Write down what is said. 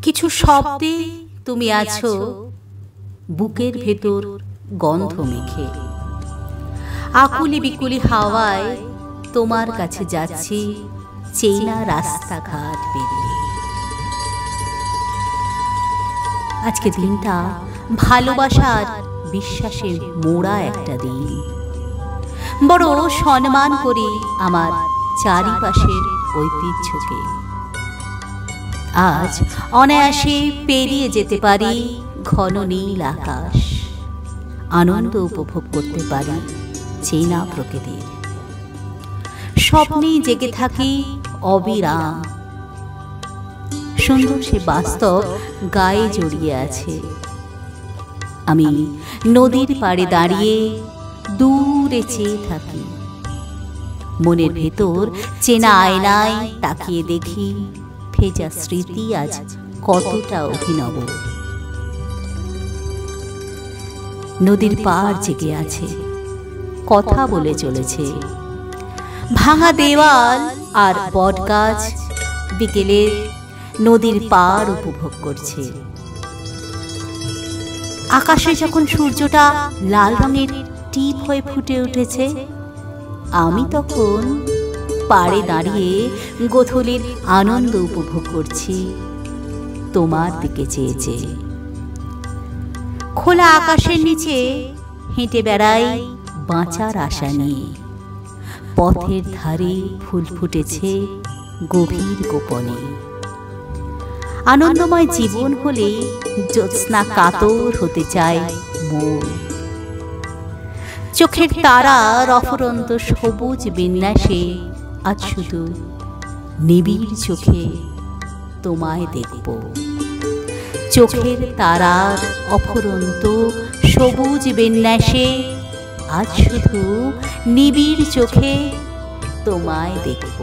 কিছু শব্দে তুমি আছো বুকের ভেতর গন্ধ মেখে। আকুলি বিকুলি হাওয়ায় তোমার কাছে যাচ্ছি চেনা রাস্তাঘাট পেরিয়ে। আজকে দিনটা ভালোবাসার বিশ্বাসের মোড়া একটা দিন। বড় সম্মান করি আমার চারিপাশের ঐতিহ্যকে। আজ অনায়াসে পেরিয়ে যেতে পারি ঘন নীল আকাশ, আনন্দ উপভোগ করতে পারি চেনা প্রকৃতির। স্বপ্নেই জেগে থাকি অবিরাম, সুন্দর সে বাস্তব গায়ে জড়িয়ে আছে। আমি নদীর পাড়ে দাঁড়িয়ে দূরে চেয়ে থাকি, মনের ভেতর চেনা আয়নায় তাকিয়ে দেখি ভেজা স্মৃতি আজ কতটা অভিনব। নদীর পাড় জেগে আছে, কথা বলে চলেছে। ভাঙা দেওয়াল আর বটগাছ বিকেলে নদীর পাড় উপভোগ করছে। আকাশে যখন সূর্যটা লাল রঙের টিপ হয়ে ফুটে উঠেছে, আমি তখন পাড়ে দাঁড়িয়ে গোধূলির আনন্দ উপভোগ করছি তোমার দিকে চেয়ে চেয়ে। খোলা আকাশের নিচে হেঁটে বেড়াই বাঁচার আশা নিয়ে। পথের ধারে ফুল ফুটেছে গভীর গোপনে। আনন্দময় জীবন হলে জ্যোৎস্না কাতর হতে চায় মন। চোখের তারার অফুরন্ত সবুজ বিন্যাসে আজ শুধু নিবিড় চোখে তোমায় দেখব। চোখের তারার অফুরন্ত সবুজ বিন্যাসে আজ শুধু নিবিড় চোখে তোমায় দেখব।